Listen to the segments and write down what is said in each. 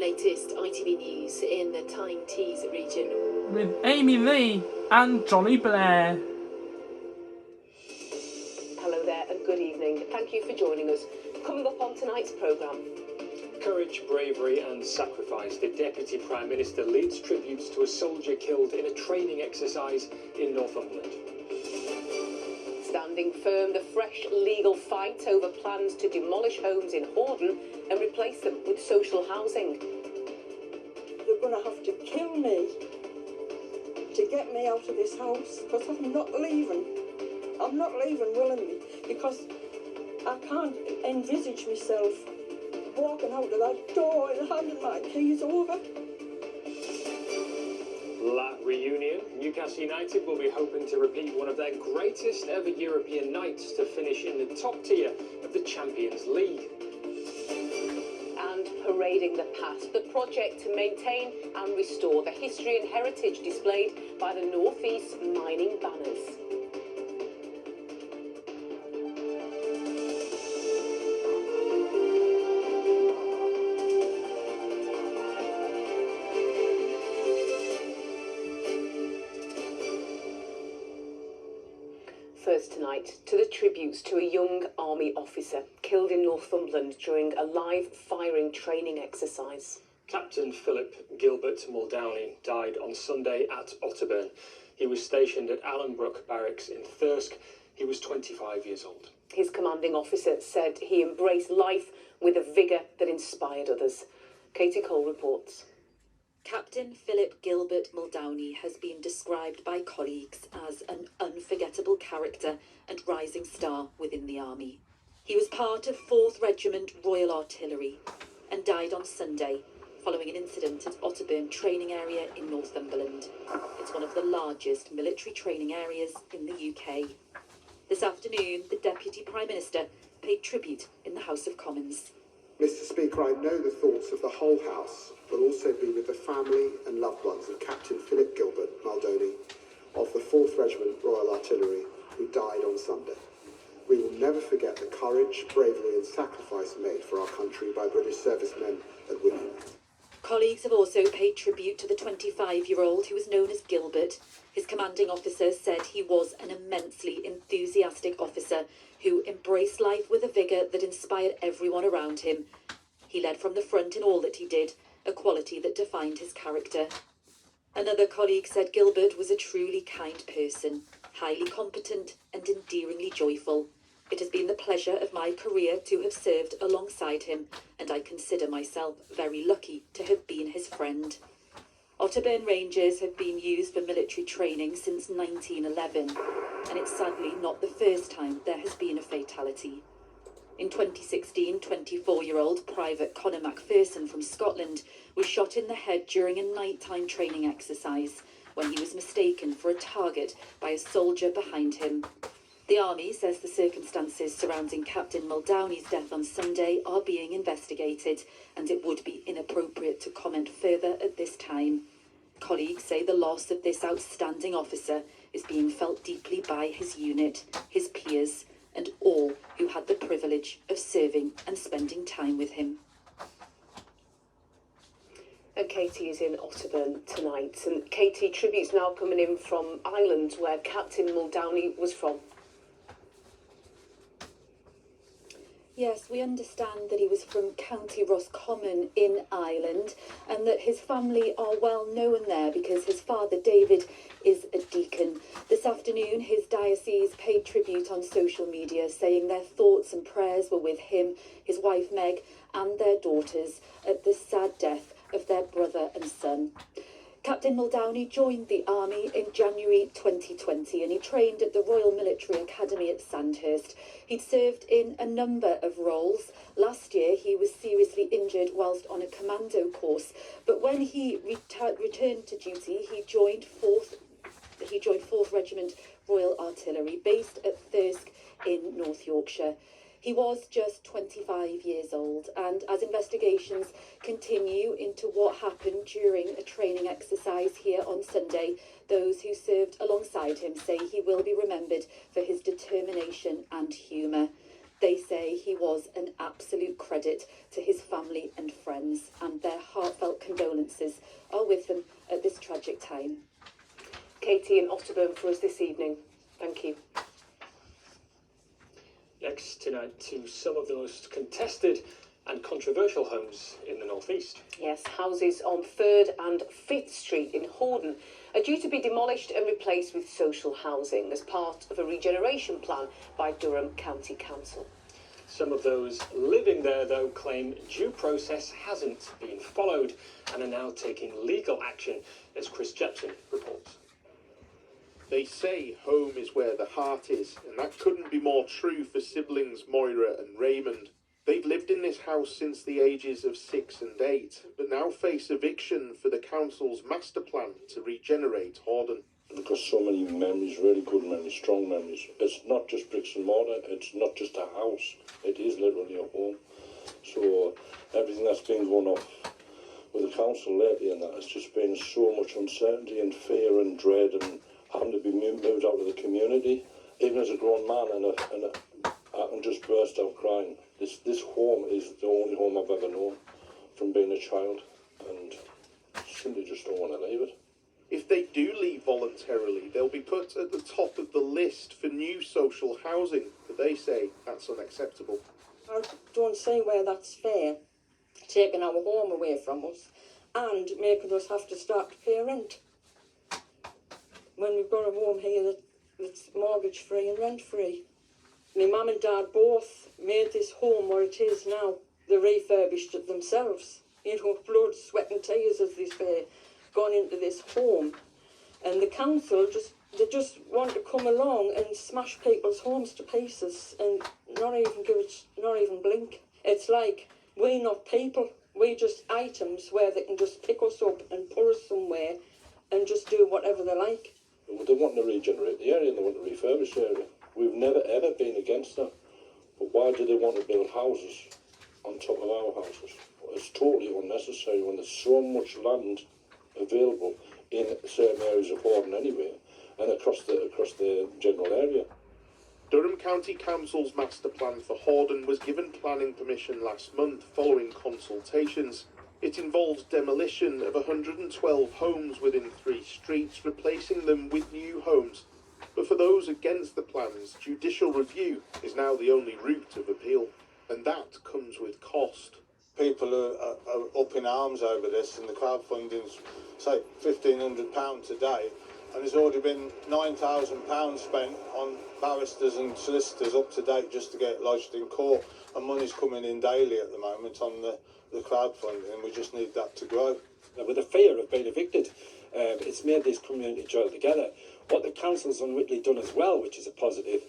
latest ITV news in the Tyne region. With Amy Lee and Jonny Blair. Hello there and good evening. Thank you for joining us. Coming up on tonight's programme. Courage, bravery and sacrifice. The Deputy Prime Minister leads tributes to a soldier killed in a training exercise in Northumberland. Standing firm, the fresh legal fight over plans to demolish homes in Hordon and replace them with social housing. They're going to have to kill me to get me out of this house, because I'm not leaving. I'm not leaving willingly, because I can't envisage myself walking out of that door and handing my keys over. La Reunion. Newcastle United will be hoping to repeat one of their greatest ever European nights to finish in the top tier of the Champions League. And parading the past, the project to maintain and restore the history and heritage displayed by the North East mining banners. First tonight, to the tributes to a young army officer killed in Northumberland during a live firing training exercise. Captain Philip Gilbert Muldowney died on Sunday at Otterburn. He was stationed at Allenbrook Barracks in Thirsk. He was 25 years old. His commanding officer said he embraced life with a vigour that inspired others. Katie Cole reports. Captain Philip Gilbert Muldowney has been described by colleagues as an unforgettable character and rising star within the army. He was part of 4th Regiment Royal Artillery and died on Sunday following an incident at Otterburn training area in Northumberland. It's one of the largest military training areas in the UK. This afternoon, the Deputy Prime Minister paid tribute in the House of Commons. Mr. Speaker, I know the thoughts of the whole House will also be with the family and loved ones of Captain Philip Gilbert Muldowney of the 4th Regiment Royal Artillery, who died on Sunday. We will never forget the courage, bravery and sacrifice made for our country by British servicemen and women. Colleagues have also paid tribute to the 25-year-old who was known as Gilbert. His commanding officer said he was an immensely enthusiastic officer who embraced life with a vigour that inspired everyone around him. He led from the front in all that he did, a quality that defined his character. Another colleague said Gilbert was a truly kind person, highly competent and endearingly joyful. It has been the pleasure of my career to have served alongside him, and I consider myself very lucky to have been his friend. Otterburn Rangers have been used for military training since 1911, and it's sadly not the first time there has been a fatality. In 2016, 24-year-old Private Conor Macpherson from Scotland was shot in the head during a nighttime training exercise when he was mistaken for a target by a soldier behind him. The Army says the circumstances surrounding Captain Muldowney's death on Sunday are being investigated, and it would be inappropriate to comment further at this time. Colleagues say the loss of this outstanding officer is being felt deeply by his unit, his peers, and all who had the privilege of serving and spending time with him. And Katie is in Otterburn tonight. And Katie, tributes now coming in from Ireland, where Captain Muldowney was from. Yes, we understand that he was from County Roscommon in Ireland and that his family are well known there because his father David is a deacon. This afternoon his diocese paid tribute on social media, saying their thoughts and prayers were with him, his wife Meg and their daughters at the sad death of their brother and son. Captain Muldowney joined the Army in January 2020 and he trained at the Royal Military Academy at Sandhurst. He'd served in a number of roles. Last year he was seriously injured whilst on a commando course, but when he returned to duty he joined 4th Regiment Royal Artillery based at Thirsk in North Yorkshire. He was just 25 years old, and as investigations continue into what happened during a training exercise here on Sunday, those who served alongside him say he will be remembered for his determination and humour. They say he was an absolute credit to his family and friends, and their heartfelt condolences are with them at this tragic time. Katie in Otterburn for us this evening. Thank you. Next tonight to some of the most contested and controversial homes in the North East. Yes, houses on 3rd and 5th Street in Hordon are due to be demolished and replaced with social housing as part of a regeneration plan by Durham County Council. Some of those living there, though, claim due process hasn't been followed and are now taking legal action, as Chris Jepson reports. They say home is where the heart is, and that couldn't be more true for siblings Moira and Raymond. They've lived in this house since the ages of 6 and 8, but now face eviction for the council's master plan to regenerate Hordon. We've got so many memories, really good memories, strong memories. It's not just bricks and mortar, it's not just a house, it is literally a home. So everything that's been going on with the council lately and that, has just been so much uncertainty and fear and dread and having to be moved out of the community. Even as a grown man, I can just burst out crying. This home is the only home I've ever known from being a child, and simply just don't want to leave it. If they do leave voluntarily, they'll be put at the top of the list for new social housing, but they say that's unacceptable. I don't see where that's fair, taking our home away from us and making us have to start to pay rent when we've got a home here that's mortgage free and rent free. My mum and dad both made this home what it is now. They refurbished it themselves. You know, blood, sweat and tears as they say, gone into this home. And the council just want to come along and smash people's homes to pieces and not even blink. It's like we're not people. We're just items where they can just pick us up and put us somewhere and just do whatever they like. They want to regenerate the area and they want to refurbish the area. We've never ever been against that. But why do they want to build houses on top of our houses? It's totally unnecessary when there's so much land available in certain areas of Hordon anyway, and across the general area. Durham County Council's master plan for Hordon was given planning permission last month following consultations. It involves demolition of 112 homes within 3 streets, replacing them with new homes. But for those against the plans, judicial review is now the only route of appeal, and that comes with cost. People are up in arms over this, and the crowdfunding's, say, £1,500 a day, and there's already been £9,000 spent on barristers and solicitors up to date just to get lodged in court, and money's coming in daily at the moment on the crowdfunding, and we just need that to grow. With the fear of being evicted, it's made this community gel together. What the council's unwittingly done as well, which is a positive,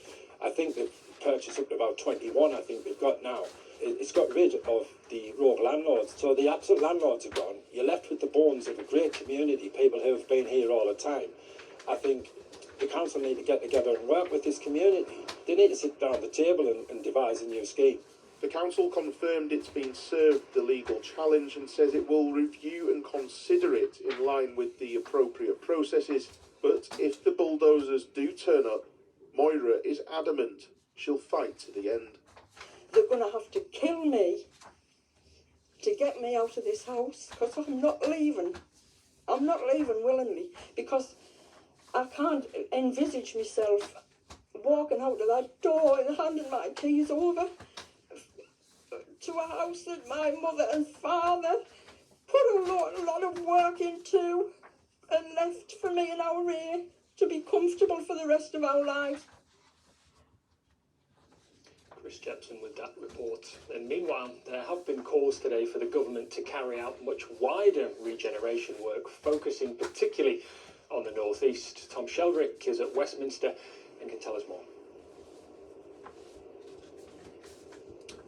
I think they've purchased up to about 21, I think they've got now. It's got rid of the rogue landlords. So the absolute landlords are gone. You're left with the bones of a great community, people who have been here all the time. I think the council need to get together and work with this community. They need to sit down at the table and devise a new scheme. The council confirmed it's been served the legal challenge and says it will review and consider it in line with the appropriate processes. But if the bulldozers do turn up, Moira is adamant she'll fight to the end. They're going to have to kill me to get me out of this house, because I'm not leaving. I'm not leaving willingly, because I can't envisage myself walking out of that door and handing my keys over to a house that my mother and father put a lot of work into and left for me in our rear to be comfortable for the rest of our lives. Chris Jepson with that report. And meanwhile, there have been calls today for the government to carry out much wider regeneration work, focusing particularly on the North East. Tom Sheldrick is at Westminster and can tell us more.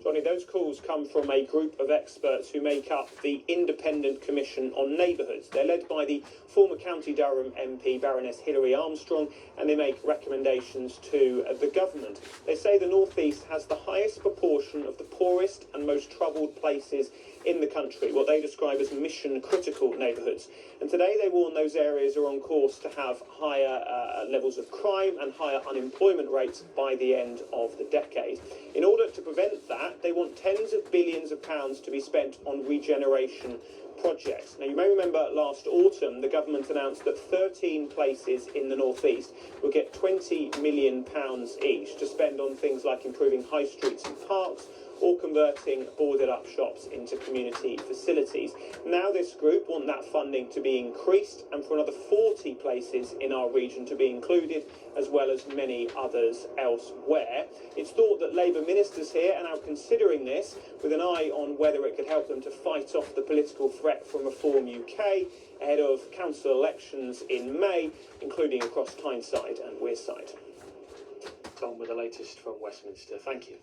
Jonny, those calls come from a group of experts who make up the Independent Commission on Neighbourhoods. They're led by the former County Durham MP, Baroness Hilary Armstrong, and they make recommendations to the government. They say the North East has the highest proportion of the poorest and most troubled places in the country, what they describe as mission-critical neighbourhoods. And today they warn those areas are on course to have higher levels of crime and higher unemployment rates by the end of the decade. In order to prevent that, they want tens of billions of pounds to be spent on regeneration projects. Now, you may remember last autumn the government announced that 13 places in the North East will get £20 million each to spend on things like improving high streets and parks, or converting boarded up shops into community facilities. Now this group want that funding to be increased and for another 40 places in our region to be included, as well as many others elsewhere. It's thought that Labour ministers here are now considering this with an eye on whether it could help them to fight off the political threat from Reform UK ahead of council elections in May, including across Tyneside and Wearside. Tom with the latest from Westminster. Thank you.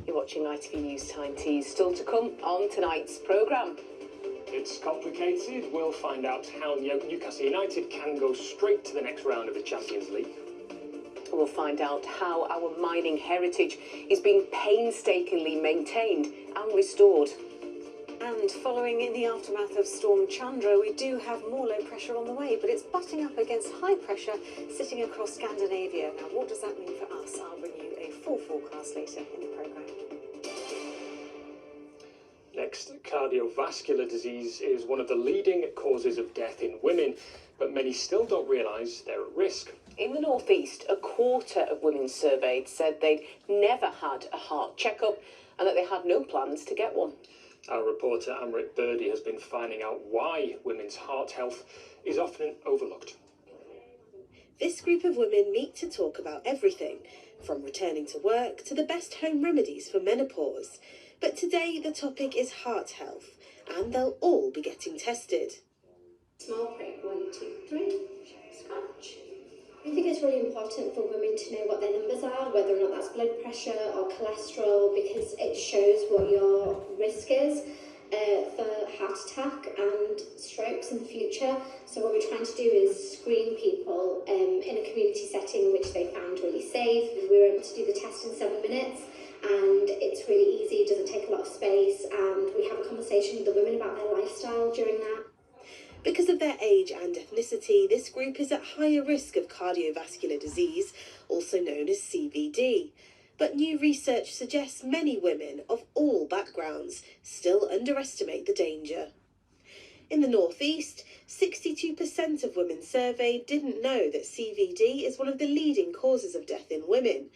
You're watching ITV News Time Teas, still to come on tonight's programme. It's complicated. We'll find out how Newcastle United can go straight to the next round of the Champions League. We'll find out how our mining heritage is being painstakingly maintained and restored. And following in the aftermath of Storm Chandra, we do have more low pressure on the way, but it's butting up against high pressure sitting across Scandinavia. Now, what does that mean for us? I'll bring you a full forecast later in the programme. Next, cardiovascular disease is one of the leading causes of death in women, but many still don't realise they're at risk. In the North East, a quarter of women surveyed said they'd never had a heart checkup and that they had no plans to get one. Our reporter Amrit Birdie has been finding out why women's heart health is often overlooked. This group of women meet to talk about everything, from returning to work to the best home remedies for menopause. But today the topic is heart health, and they'll all be getting tested. Small prick, 1, 2, 3, scratch. I think it's really important for women to know what their numbers are, whether or not that's blood pressure or cholesterol, because it shows what your risk is for heart attack and strokes in the future. So what we're trying to do is screen people in a community setting which they found really safe. We were able to do the test in 7 minutes, and it's really easy, it doesn't take a lot of space, and we have a conversation with the women about their lifestyle during that. Because of their age and ethnicity, this group is at higher risk of cardiovascular disease, also known as CVD. But new research suggests many women of all backgrounds still underestimate the danger. In the North East, 62% of women surveyed didn't know that CVD is one of the leading causes of death in women.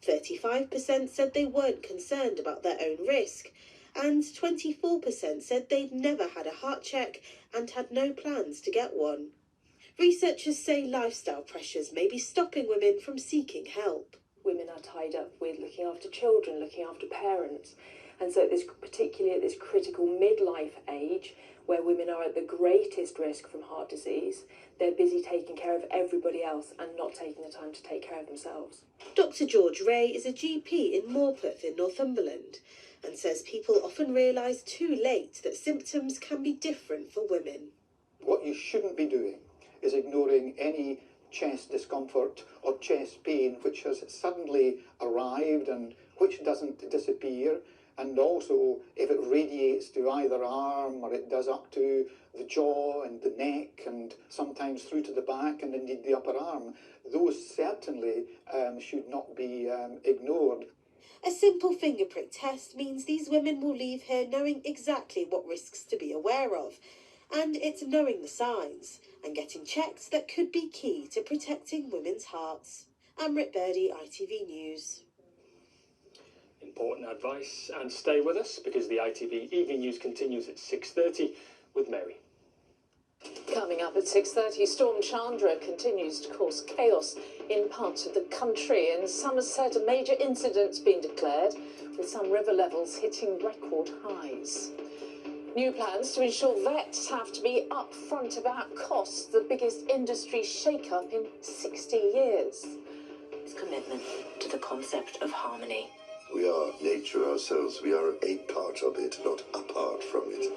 35% said they weren't concerned about their own risk, and 24% said they'd never had a heart check and had no plans to get one. Researchers say lifestyle pressures may be stopping women from seeking help. Women are tied up with looking after children, looking after parents, and so particularly at this critical midlife age where women are at the greatest risk from heart disease, they're busy taking care of everybody else and not taking the time to take care of themselves. Dr. George Ray is a GP in Morpeth in Northumberland and says people often realise too late that symptoms can be different for women. What you shouldn't be doing is ignoring any chest discomfort or chest pain which has suddenly arrived and which doesn't disappear, and also if it radiates to either arm or it does up to the jaw and the neck and sometimes through to the back and indeed the upper arm, those certainly should not be ignored. A simple finger prick test means these women will leave here knowing exactly what risks to be aware of, and it's knowing the signs and getting checks that could be key to protecting women's hearts. Amrit Birdie, ITV News. Important advice, and stay with us because the ITV Evening News continues at 6:30 with Mary. Coming up at 6:30, Storm Chandra continues to cause chaos in parts of the country. In Somerset, a major incident's been declared, with some river levels hitting record highs. New plans to ensure vets have to be upfront about costs, the biggest industry shake-up in 60 years. His commitment to the concept of harmony. We are nature ourselves. We are a part of it, not apart from it.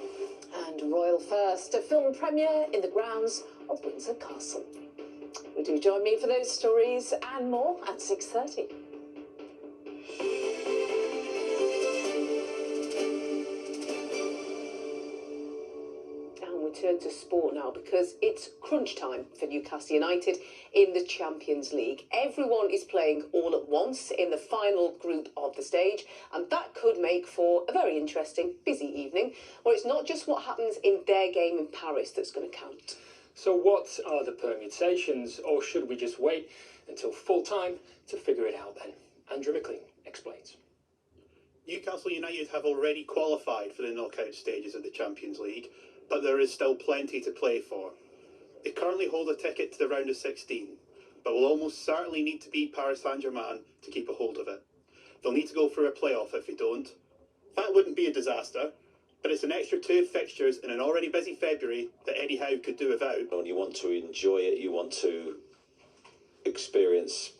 And Royal First, a film premiere in the grounds of Windsor Castle. Would you join me for those stories and more at 6:30? And we turn to sport now because it's crunch time for Newcastle United in the Champions League. Everyone is playing all at once in the final group of the stage, and that could make for a very interesting, busy evening where it's not just what happens in their game in Paris that's going to count. So what are the permutations, or should we just wait until full time to figure it out then? Andrew McLean explains. Newcastle United have already qualified for the knockout stages of the Champions League, but there is still plenty to play for. They currently hold a ticket to the round of 16, but will almost certainly need to beat Paris Saint-Germain to keep a hold of it. They'll need to go for a playoff if they don't. That wouldn't be a disaster, but it's an extra 2 fixtures in an already busy February that Eddie Howe could do without. You want to enjoy it, you want to experience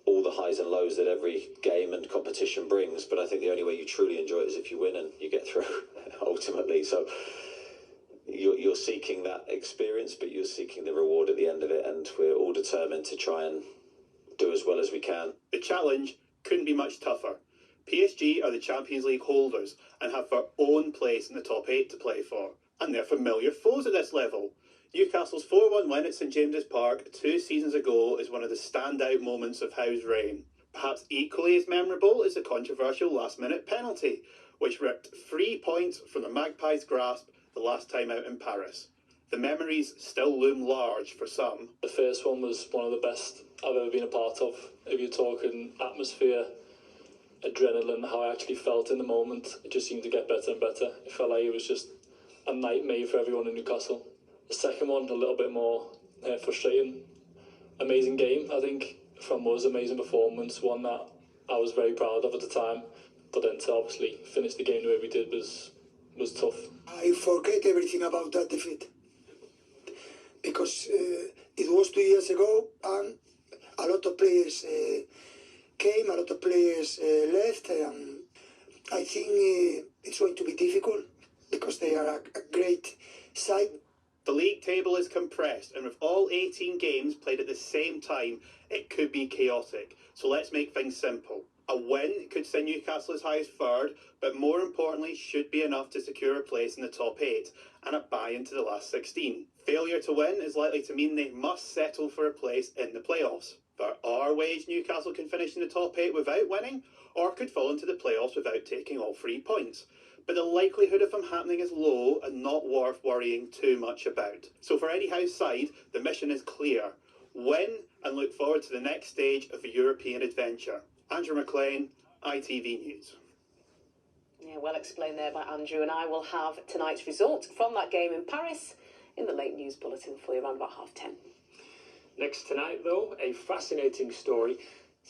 all the highs and lows that every game and competition brings, but I think the only way you truly enjoy it is if you win and you get through, ultimately. So you're seeking that experience, but you're seeking the reward at the end of it, and we're all determined to try and do as well as we can. The challenge couldn't be much tougher. PSG are the Champions League holders and have their own place in the top 8 to play for, and they're familiar foes at this level. Newcastle's 4-1 win at St James's Park 2 seasons ago is one of the standout moments of Howe's reign. Perhaps equally as memorable is the controversial last-minute penalty, which ripped 3 points from the Magpies' grasp the last time out in Paris. The memories still loom large for some. The first one was one of the best I've ever been a part of. If you're talking atmosphere, adrenaline, how I actually felt in the moment, it just seemed to get better and better. It felt like it was just a night made for everyone in Newcastle. The second one, a little bit more frustrating. Amazing game, I think, from us, amazing performance, one that I was very proud of at the time. But then to obviously finish the game the way we did was tough. I forget everything about that defeat because it was 2 years ago and a lot of players came, a lot of players left, and I think it's going to be difficult because they are a great side. The league table is compressed, and with all 18 games played at the same time, it could be chaotic. So let's make things simple. A win could send Newcastle as high as 3rd, but more importantly should be enough to secure a place in the top 8 and a bye into the last 16. Failure to win is likely to mean they must settle for a place in the playoffs. There are ways Newcastle can finish in the top 8 without winning, or could fall into the playoffs without taking all 3 points. But the likelihood of them happening is low and not worth worrying too much about. So for Eddie Howe's side, the mission is clear. Win and look forward to the next stage of the European adventure. Andrew McLean, ITV News. Yeah, well explained there by Andrew, and I will have tonight's result from that game in Paris in the late news bulletin for you around about 10:30. Next tonight, though, a fascinating story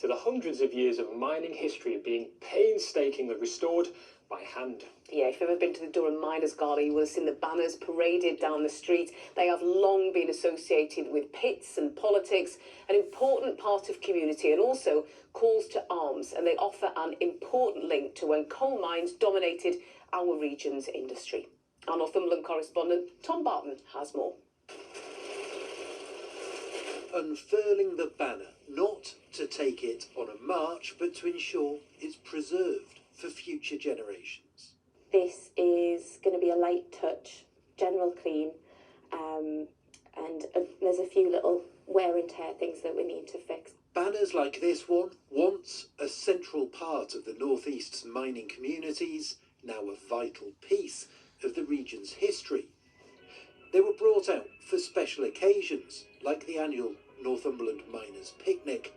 to the hundreds of years of mining history being painstakingly restored by hand. Yeah, if you've ever been to the Durham Miners' Gala, you will have seen the banners paraded down the street. They have long been associated with pits and politics, an important part of community, and also calls to arms, and they offer an important link to when coal mines dominated our region's industry. Our Northumberland correspondent Tom Barton has more. Unfurling the banner, not to take it on a march, but to ensure it's preserved for future generations. This is going to be a light touch, general clean, and there's a few little wear and tear things that we need to fix. Banners like this one, once a central part of the North East's mining communities, now a vital piece of the region's history. They were brought out for special occasions, like the annual Northumberland Miners' Picnic.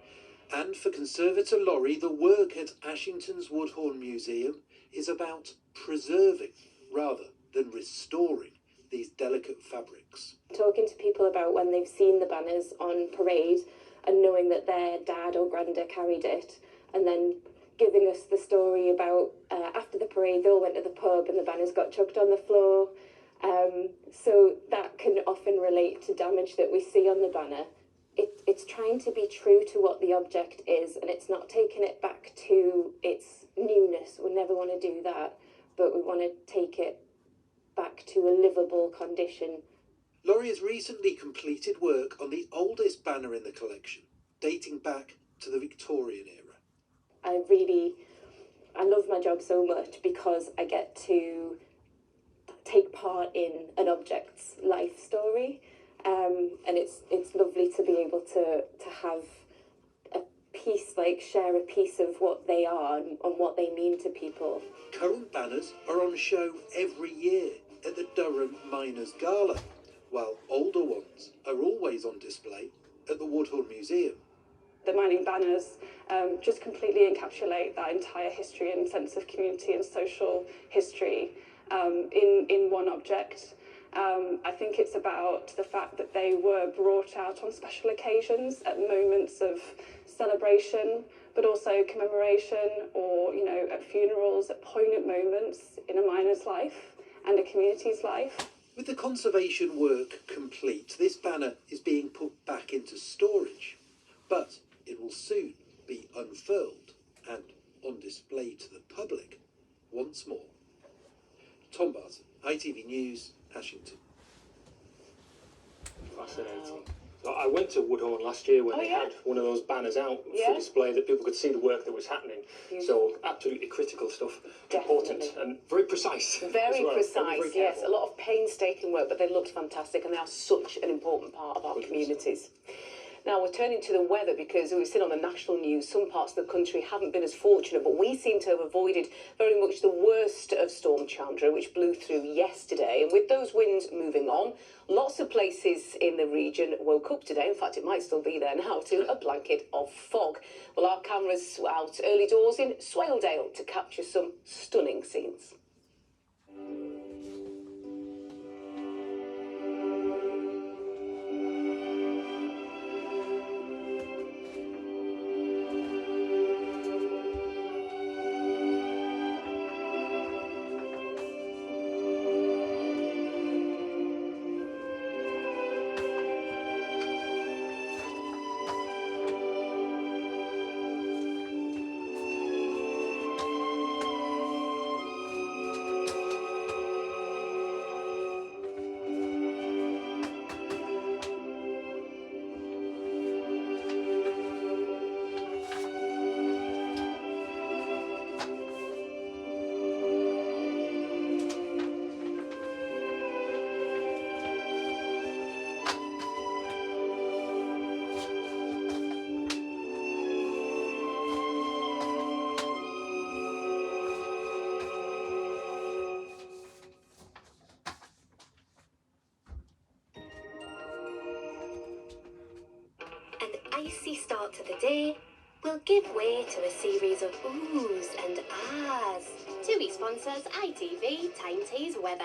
And for conservator Laurie, the work at Ashington's Woodhorn Museum is about preserving, rather than restoring, these delicate fabrics. Talking to people about when they've seen the banners on parade and knowing that their dad or granda carried it, and then giving us the story about after the parade they all went to the pub and the banners got chucked on the floor. So that can often relate to damage that we see on the banner. it's trying to be true to what the object is, and it's not taking it back to its newness. We never want to do that, but we want to take it back to a livable condition. Laurie has recently completed work on the oldest banner in the collection, dating back to the Victorian era. I love my job so much because I get to take part in an object's life story, and it's lovely to be able to have a piece, like share a piece of what they are and what they mean to people. Current banners are on show every year at the Durham Miners Gala, while older ones are always on display at the Woodhorn Museum. The mining banners just completely encapsulate that entire history and sense of community and social history in one object. I think it's about the fact that they were brought out on special occasions at moments of celebration, but also commemoration, or, you know, at funerals, at poignant moments in a miner's life and a community's life. With the conservation work complete, this banner is being put back into storage, but it will soon be unfurled and on display to the public once more. Tom Barton, ITV News, Ashington. Fascinating. So I went to Woodhorn last year when they had one of those banners out for display that people could see the work that was happening. So absolutely critical stuff, important and very precise. Very well. precise, Very yes. careful. A lot of painstaking work, but they looked fantastic, and they are such an important part of our communities. Now, we're turning to the weather because we've seen on the national news some parts of the country haven't been as fortunate, but we seem to have avoided very much the worst of Storm Chandra, which blew through yesterday. And with those winds moving on, lots of places in the region woke up today. In fact, it might still be there now, to a blanket of fog. Well, our cameras were out early doors in Swaledale to capture some stunning scenes. Icy start to the day will give way to a series of oohs and ahs. TUI sponsors ITV Tyne Tea's weather.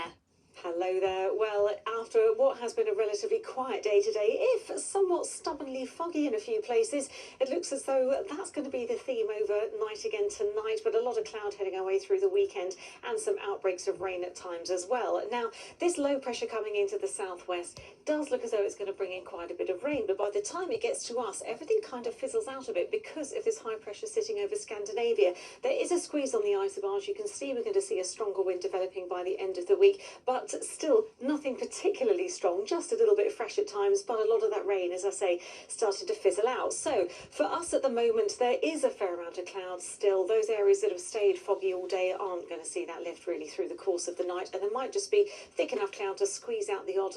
Hello there. Well, after what has been a relatively quiet day today, if somewhat stubbornly foggy in a few places, it looks as though that's going to be the theme overnight again tonight, but a lot of cloud heading our way through the weekend and some outbreaks of rain at times as well. Now, this low pressure coming into the southwest does look as though it's going to bring in quite a bit of rain, but by the time it gets to us, everything kind of fizzles out a bit because of this high pressure sitting over Scandinavia. There is a squeeze on the isobars. You can see we're going to see a stronger wind developing by the end of the week, but still nothing particularly strong, just a little bit fresh at times, but a lot of that rain, as I say, started to fizzle out. So for us at the moment, there is a fair amount of clouds still. Those areas that have stayed foggy all day aren't going to see that lift really through the course of the night, and there might just be thick enough cloud to squeeze out the odd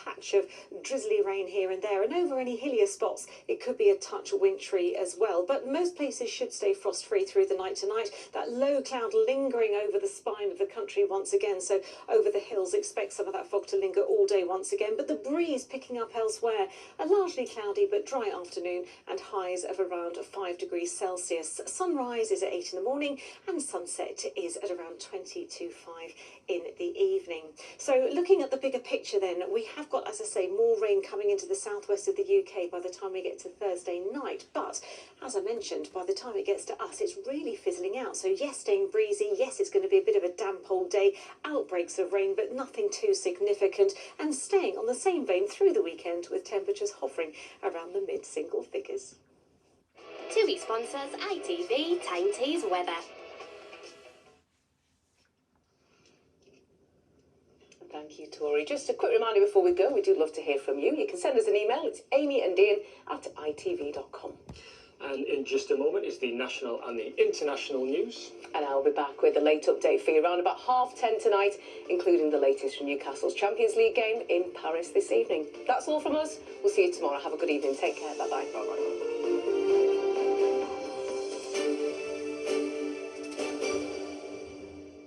patch of drizzly rain here and there, and over any hillier spots it could be a touch wintry as well, but most places should stay frost free through the night tonight. That low cloud lingering over the spine of the country once again, so over the hills expect some of that fog to linger all day once again, but the breeze picking up elsewhere. A largely cloudy but dry afternoon and highs of around 5 degrees Celsius. Sunrise is at 8 in the morning and sunset is at around 20 to 5 in the evening. So looking at the bigger picture then, we have got, as I say, more rain coming into the southwest of the UK by the time we get to Thursday night, but as I mentioned, by the time it gets to us, it's really fizzling out. So yes, staying breezy, yes, it's going to be a bit of a damp old day, outbreaks of rain, but nothing nothing too significant, and staying on the same vein through the weekend with temperatures hovering around the mid-single figures. TUI sponsors ITV Tyne Tees weather. Thank you, Tori. Just a quick reminder before we go, we do love to hear from you. You can send us an email. It's amyanddean@itv.com. And in just a moment is the national and the international news. And I'll be back with a late update for you around about 10:30 tonight, including the latest from Newcastle's Champions League game in Paris this evening. That's all from us. We'll see you tomorrow. Have a good evening. Take care. Bye-bye. Bye-bye.